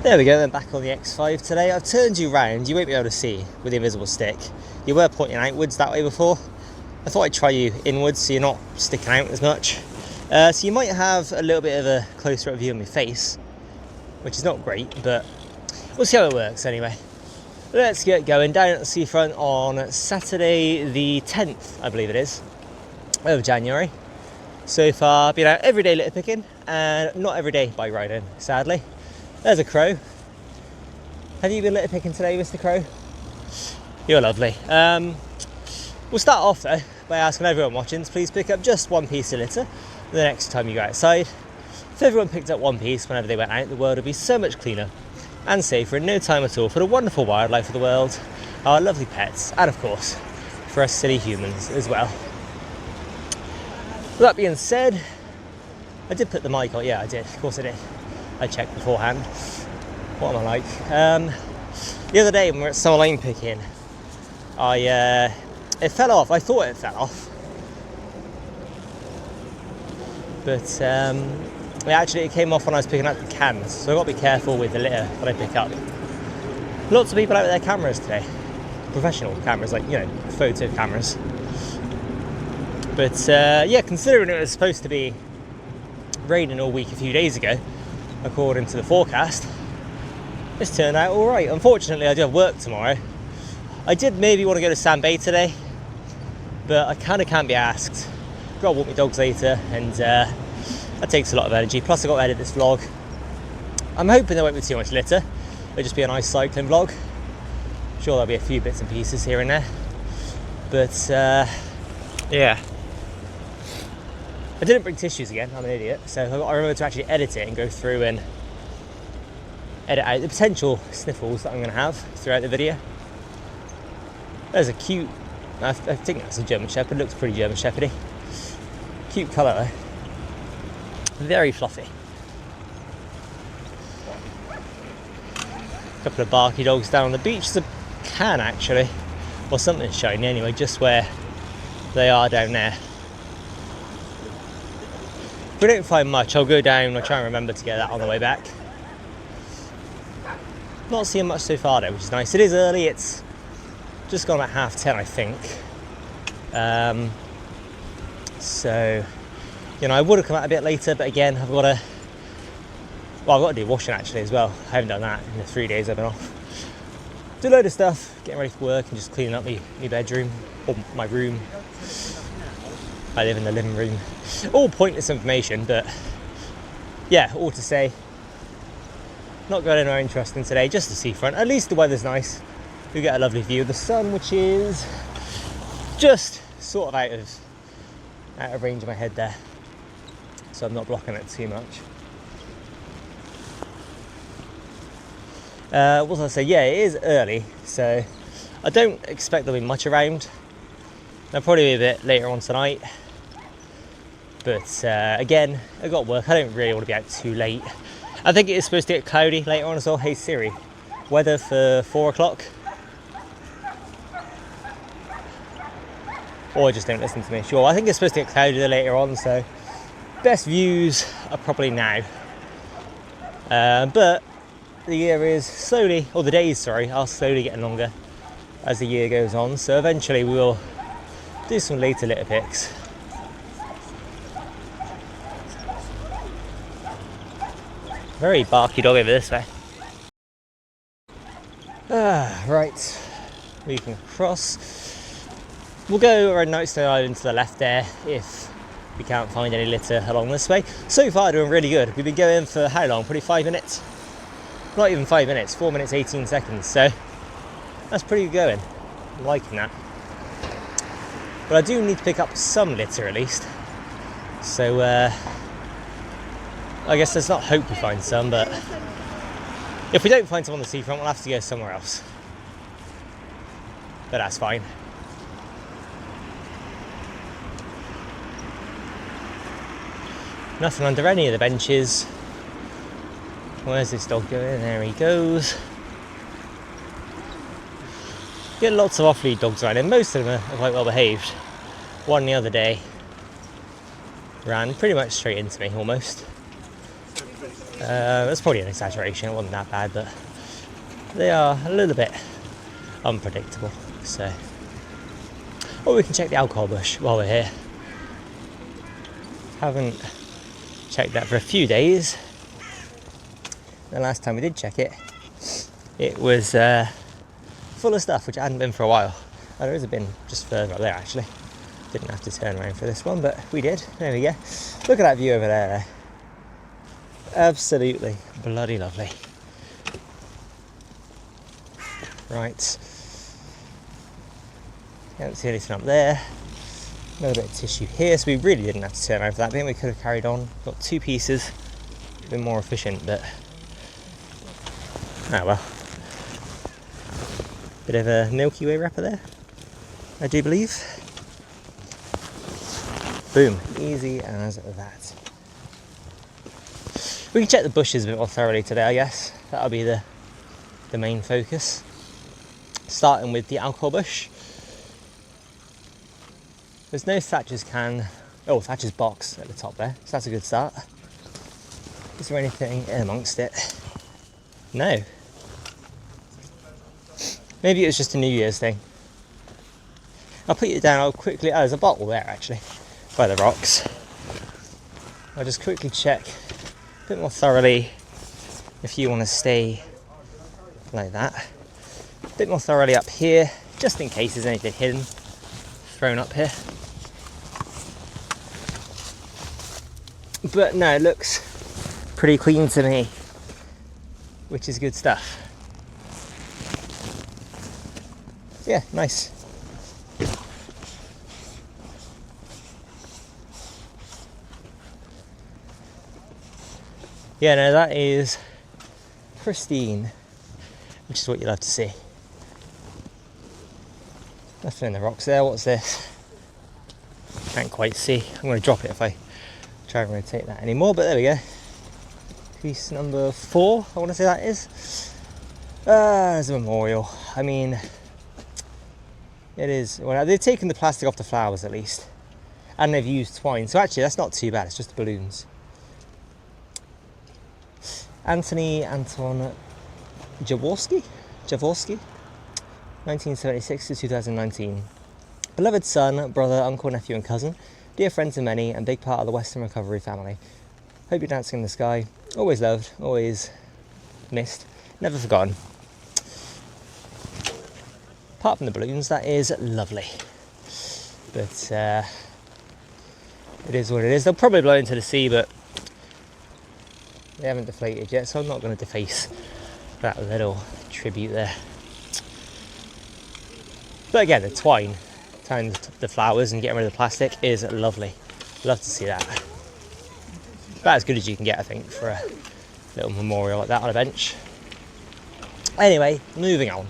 There we go, then back on the X5 today. I've turned you round, you won't be able to see with the invisible stick. You were pointing outwards that way before. I thought I'd try you inwards so you're not sticking out as much. So you might have a little bit of a closer up view of my face, which is not great, but we'll see how it works anyway. Let's get going down at the Seafront on Saturday the 10th, I believe it is, of January. So far, been out every day litter picking, and not every day bike riding, sadly. There's a crow. Have you been litter picking today, Mr. Crow? You're lovely. We'll start off though by asking everyone watching to please pick up just one piece of litter the next time you go outside. If everyone picked up one piece whenever they went out, the world would be so much cleaner and safer in no time at all for the wonderful wildlife of the world, our lovely pets, and of course, for us silly humans as well. With that being said, I did put the mic on. Yeah, I did. Of course I did. I checked beforehand. What am I like? The other day when we were at Summer Lane picking, it fell off. I thought it fell off, but it came off when I was picking up the cans. So I've got to be careful with the litter that I pick up. Lots of people out with their cameras today, professional cameras, like, you know, photo cameras. But yeah, considering it was supposed to be raining all week a few days ago, according to the forecast, it's turned out all right. Unfortunately, I do have work tomorrow. I did maybe want to go to Sand Bay today, but I kind of can't be asked. Got to walk my dogs later, and that takes a lot of energy. Plus, I've got to edit this vlog. I'm hoping there won't be too much litter. It'll just be a nice cycling vlog. I'm sure there'll be a few bits and pieces here and there. But yeah. I didn't bring tissues again, I'm an idiot, so I remember to actually edit it and go through and edit out the potential sniffles that I'm going to have throughout the video. There's a cute, I think that's a German Shepherd, looks pretty German Shepherdy. Cute colour though, very fluffy. A couple of barky dogs down on the beach. There's a can actually, or something shiny anyway, just where they are down there. If we don't find much, I'll go down. I'll try and remember to get that on the way back. Not seeing much so far though, which is nice. It is early, it's just gone at 10:30, I think. So, you know, I would have come out a bit later, but again, I've got to do washing actually as well. I haven't done that in the 3 days I've been off. Do a load of stuff, getting ready for work and just cleaning up my bedroom, or my room. I live in the living room. All pointless information, but yeah, all to say, not going anywhere interesting today, just the seafront. At least the weather's nice. We get a lovely view of the sun, which is just sort of out of range of my head there, so I'm not blocking it too much. What was I say? Yeah, it is early, so I don't expect there'll be much around. There'll probably be a bit later on tonight. But again, I've got work. I don't really want to be out too late. I think it is supposed to get cloudy later on as well. Hey Siri, weather for 4 o'clock. Or just don't listen to me. Sure, I think it's supposed to get cloudy later on, so best views are probably now. But the year is slowly, or the days, sorry, are slowly getting longer as the year goes on. So eventually we will do some later litter picks. Very barky dog over this way. Right, we can cross. We'll go around Nightstone Island to the left there if we can't find any litter along this way. So far doing really good. We've been going for how long? Probably 5 minutes? Not even 5 minutes, 4 minutes 18 seconds. So that's pretty good going. I'm liking that. But I do need to pick up some litter at least. So I guess there's not hope we find some, but if we don't find some on the seafront, we'll have to go somewhere else. But that's fine. Nothing under any of the benches. Where's this dog going? There he goes. Get lots of off-lead dogs around, and most of them are quite well behaved. One the other day ran pretty much straight into me, almost. That's probably an exaggeration, it wasn't that bad, but they are a little bit unpredictable. So, or we can check the alcohol bush while we're here. Haven't checked that for a few days. The last time we did check it, it was full of stuff, which it hadn't been for a while. Oh, there is a bin just further up there actually. Didn't have to turn around for this one, but we did. There we go. Look at that view over there. Absolutely bloody lovely. Right. Can't see anything up there. Another bit of tissue here, so we really didn't have to turn around for that. I think we could have carried on. Got 2 pieces. Been more efficient, but oh well. Bit of a Milky Way wrapper there, I do believe. Boom, easy as that. We can check the bushes a bit more thoroughly today, I guess. That'll be the main focus. Starting with the alcohol bush. There's no Thatcher's Thatcher's box at the top there, so that's a good start. Is there anything in amongst it? No. Maybe it was just a New Year's thing. I'll put it down, I'll quickly, there's a bottle there actually, by the rocks. I'll just quickly check a bit more thoroughly if you want to stay like that. A bit more thoroughly up here, just in case there's anything hidden, thrown up here. But no, it looks pretty clean to me, which is good stuff. Yeah, nice. Yeah, no, that is pristine, which is what you love to see. Nothing in the rocks there. What's this? Can't quite see. I'm going to drop it if I try and rotate that anymore, but there we go. Piece number 4, I want to say that is. There's a memorial. I mean, it is. Well, they've taken the plastic off the flowers at least, and they've used twine, so actually that's not too bad. It's just the balloons. Anton Jaworski, 1976 to 2019. Beloved son, brother, uncle, nephew and cousin, dear friends of many and big part of the Western Recovery family. Hope you're dancing in the sky. Always loved, always missed, never forgotten. Apart from the balloons, that is lovely. But it is what it is. They'll probably blow into the sea, but they haven't deflated yet, so I'm not going to deface that little tribute there. But again, the twine tying the flowers and getting rid of the plastic is lovely. Love to see that. About as good as you can get, I think, for a little memorial like that on a bench. Anyway, moving on.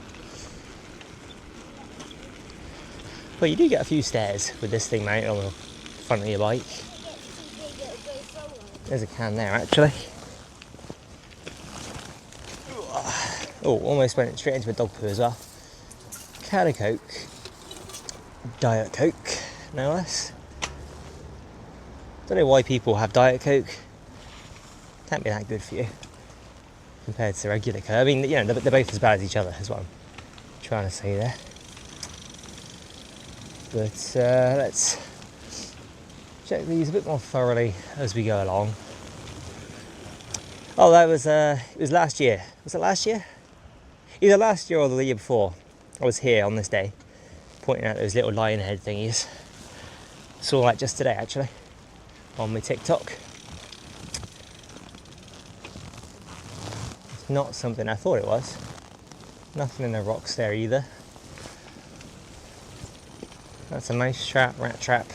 Well, you do get a few stairs with this thing mounted on the front of your bike. There's a can there, actually. Oh, almost went straight into a dog poo as well. Can of Coke. Diet Coke, no less. Don't know why people have Diet Coke. Can't be that good for you compared to regular Coke. I mean, you know, they're both as bad as each other, is what I'm trying to say there. But let's check these a bit more thoroughly as we go along. Oh, that was it was last year. Was it last year? Either last year or the year before. I was here on this day, pointing out those little lion head thingies. Saw that just today, actually, on my TikTok. It's not something I thought it was. Nothing in the rocks there either. That's a mouse trap, rat trap.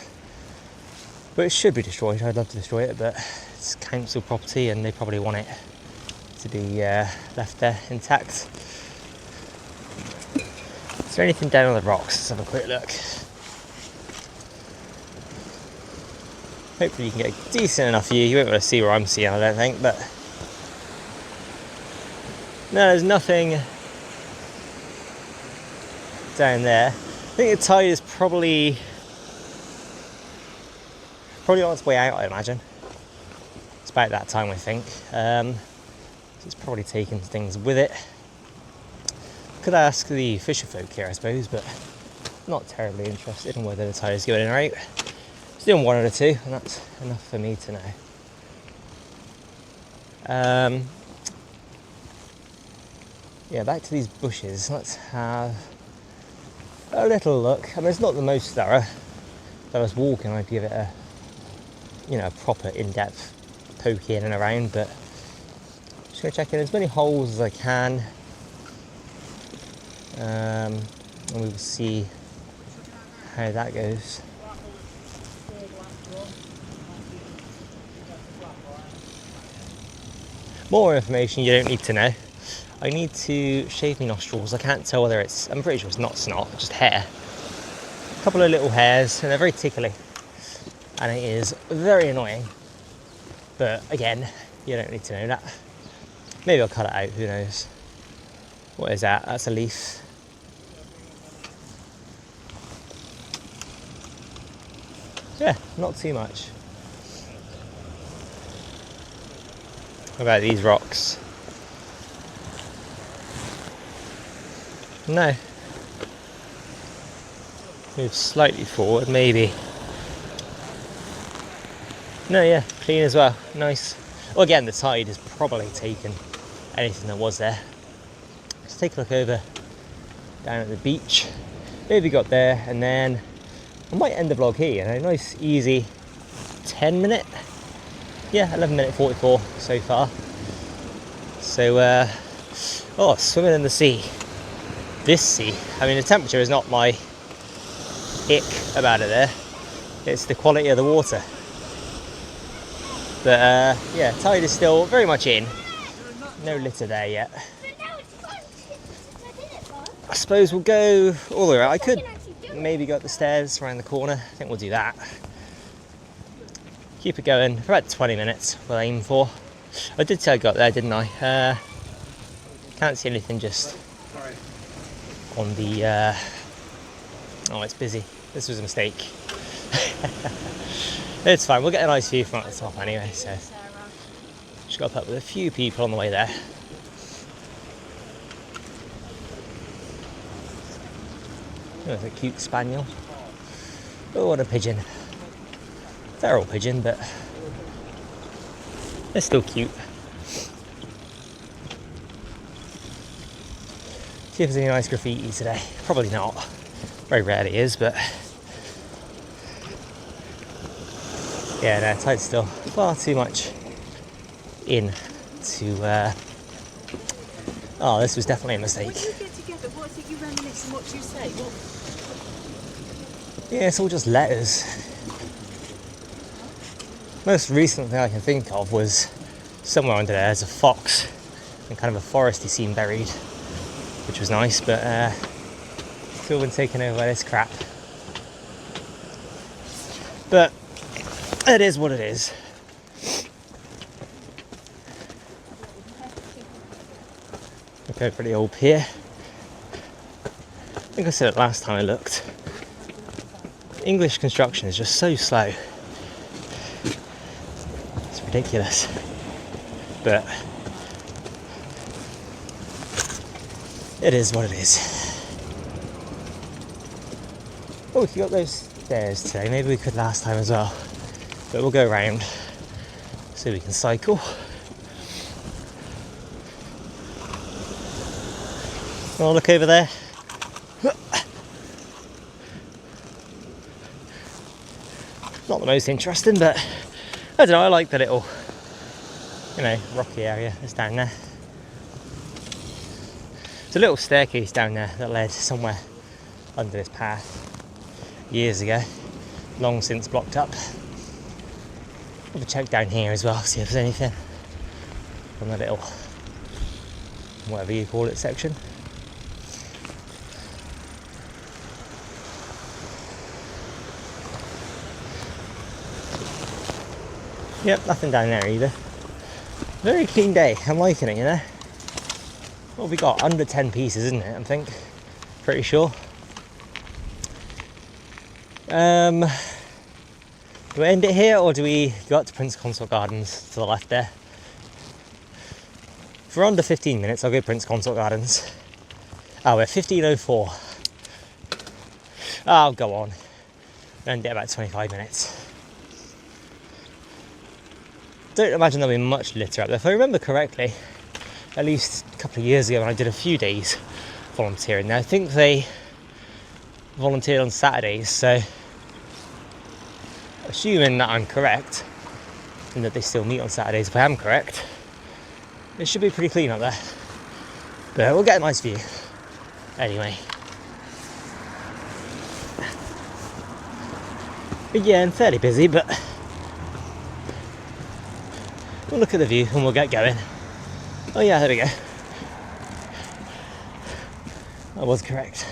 But it should be destroyed. I'd love to destroy it, but it's council property and they probably want it to be left there intact. Is there anything down on the rocks? Let's have a quick look. Hopefully you can get a decent enough view. You won't be able to see where I'm seeing, I don't think, but no, there's nothing down there. I think the tide is probably on its way out, I imagine. It's about that time, I think. So it's probably taken things with it. Could ask the fisher folk here, I suppose, but not terribly interested in whether the tide is going in or out. It's doing one out of two, and that's enough for me to know. Yeah, back to these bushes. Let's have a little look. I mean, it's not the most thorough. If I was walking, I'd give it a, proper in-depth poke in and around, but just going to check in as many holes as I can, and we will see how that goes. More information you don't need to know. I need to shave my nostrils. I can't tell whether I'm pretty sure it's not snot, just hair. A couple of little hairs, and they're very tickly. And it is very annoying. But again, you don't need to know that. Maybe I'll cut it out, who knows. What is that? That's a leaf. Yeah, not too much. What about these rocks? No. Move slightly forward, maybe. No, yeah, clean as well. Nice. Well, again, the tide has probably taken anything that was there. Let's take a look over down at the beach. Maybe got there, and then I might end the vlog here. A nice, easy 10-minute. Yeah, 11-minute 44 so far. So, swimming in the sea. This sea, I mean, the temperature is not my ick about it there. It's the quality of the water. But yeah, tide is still very much in. No litter there yet. I suppose we'll go all the way around. I could maybe go up the stairs around the corner. I think we'll do that. Keep it going for about 20 minutes, we'll aim for. I did say I got there, didn't I? Can't see anything just on the... oh, it's busy. This was a mistake. It's fine, we'll get a nice view from at the top anyway, so... Just got to put up with a few people on the way there. Oh, there's a cute spaniel. Oh, what a pigeon. Feral pigeon, but they're still cute. See if there's any nice graffiti today. Probably not. Very rarely is, but yeah, no, tide's still far too much in to. Oh, this was definitely a mistake. When you get together, what is it you reminisce and what do you say? What? Yeah, it's all just letters. Most recent thing I can think of was somewhere under there's a fox and kind of a foresty scene buried, which was nice, but it's all been taken over by this crap. But it is what it is. Okay, pretty old pier. I think I said it last time I looked. English construction is just so slow. It's ridiculous. But it is what it is. Oh, we got those stairs today. Maybe we could last time as well. But we'll go around so we can cycle. Oh, look over there. Not the most interesting, but I don't know, I like the little, rocky area that's down there. There's a little staircase down there that led somewhere under this path years ago, long since blocked up. Have a check down here as well, see if there's anything from the little, whatever you call it, section. Yep, nothing down there either. Very clean day, I'm liking it, What have we got? Under 10 pieces, isn't it, I think? Pretty sure. Do we end it here, or do we go up to Prince Consort Gardens to the left there? If we're under 15 minutes, I'll go Prince Consort Gardens. Oh, we're 15:04. Oh, go on. End it about 25 minutes. Don't imagine there'll be much litter up there. If I remember correctly, at least a couple of years ago when I did a few days volunteering there, I think they volunteered on Saturdays, so assuming that I'm correct and that they still meet on Saturdays, if I am correct, it should be pretty clean up there. But we'll get a nice view anyway. Again, fairly busy, but we'll look at the view and we'll get going. Oh yeah, there we go. I was correct.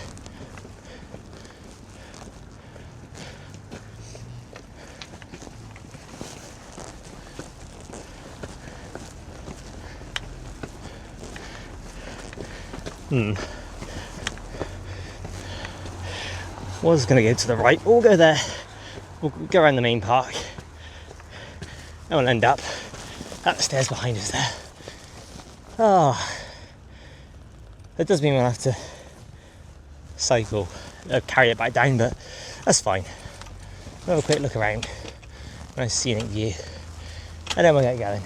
Was going to go to the right. We'll go there. We'll go around the main park. And we'll end up at the stairs behind us there. Oh, that does mean we'll have to cycle, carry it back down, but that's fine. We'll have a quick look around. Nice scenic view. And then we'll get going.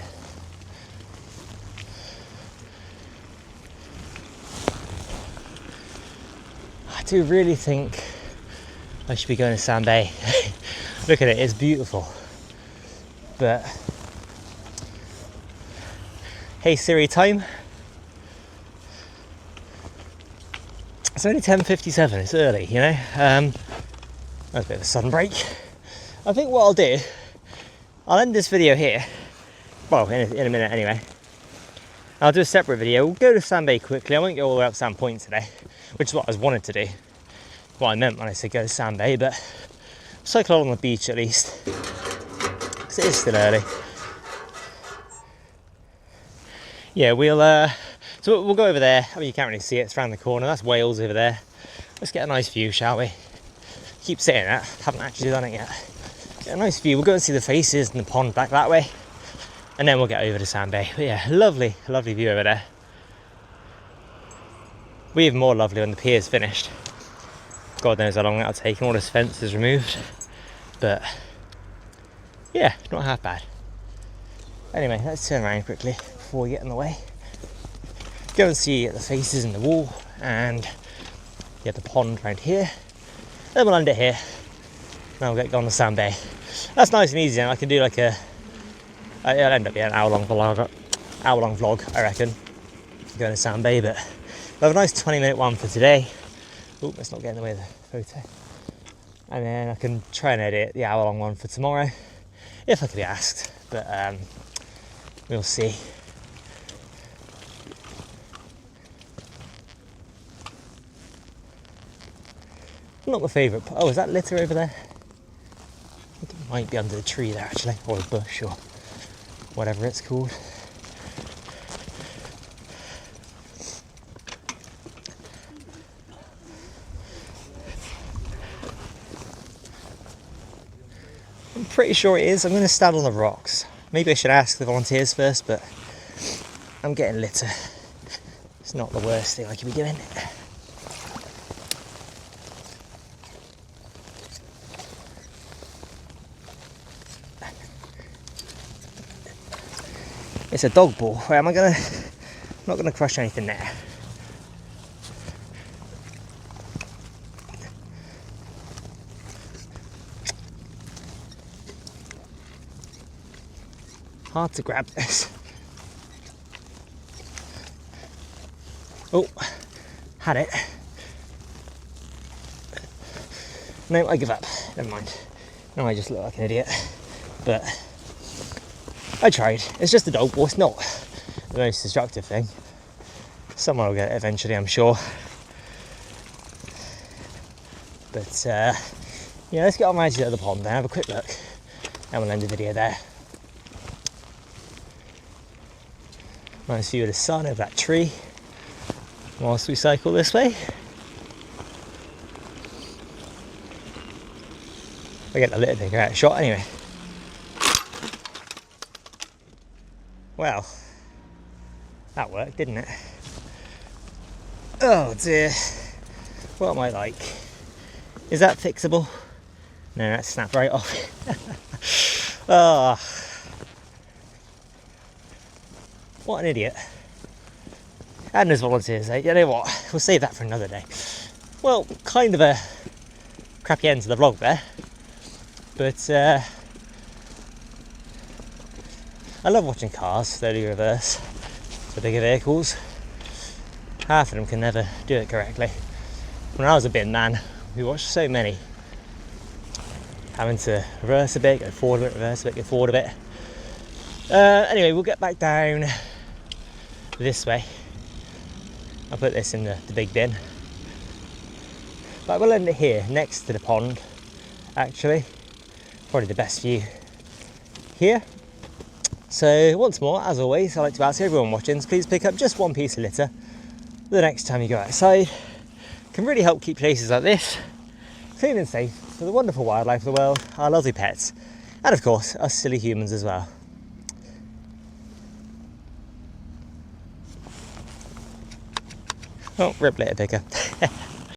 I do really think I should be going to Sand Bay. Look at it, it's beautiful. But hey Siri, time. It's only 10:57, it's early, you know. That's a bit of a sudden break. I think what I'll do, I'll end this video here. Well, in a minute anyway. I'll do a separate video. We'll go to Sand Bay quickly. I won't go all the way up Sand Point today, which is what I wanted to do. What I meant when I said go to Sand Bay, but cycle along the beach at least, because it is still early. Yeah, so we'll go over there. I mean, you can't really see it, it's around the corner. That's Wales over there. Let's get a nice view, shall we? Keep saying that, haven't actually done it yet. Get a nice view. We'll go and see the faces and the pond back that way, and then we'll get over to Sand Bay. But yeah, lovely view over there. We're even more lovely when the pier's finished. God knows how long that'll take and all this fence is removed. But yeah, not half bad. Anyway, let's turn around quickly before we get in the way. Go and see the faces in the wall and yeah, the pond around here. Then we'll end it here. Now we'll get going to Sand Bay. That's nice and easy, and I can do like it'll end up being an hour long vlog, I reckon, going to Sand Bay, but we'll have a nice 20-minute one for today. Oh, let's not get in the way of the photo. And then I can try and edit the hour-long one for tomorrow, if I could be asked. But we'll see. Not my favourite. Oh, is that litter over there? I think it might be under the tree there, actually, or a bush, or whatever it's called. I'm pretty sure it is. I'm going to stand on the rocks. Maybe I should ask the volunteers first, but I'm getting litter. It's not the worst thing I could be doing. It's a dog ball. Where am I gonna? I'm not gonna crush anything there. Hard to grab this. Oh, had it. No, I give up. Never mind. No, I just look like an idiot. But I tried. It's just a dog ball. It's not the most destructive thing. Someone will get it eventually, I'm sure. But yeah, let's get on right to the pond then, have a quick look, and we'll end the video there. Nice view of the sun over that tree whilst we cycle this way. I get the little thing out of shot anyway. Well, that worked, didn't it? Oh dear. What am I like? Is that fixable? No, that snapped right off. Ah, what an idiot. And as volunteers, you know what? We'll save that for another day. Well, kind of a crappy end to the vlog there. But I love watching cars slowly reverse the bigger vehicles. Half of them can never do it correctly. When I was a bin man, we watched so many having to reverse a bit, go forward a bit, reverse a bit, go forward a bit. Anyway, we'll get back down this way. I'll put this in the big bin. But we'll end it here, next to the pond, actually. Probably the best view here. So once more, as always, I'd like to ask everyone watching to please pick up just one piece of litter the next time you go outside. It can really help keep places like this clean and safe for the wonderful wildlife of the world, our lovely pets, and of course, us silly humans as well. Oh, rip litter picker.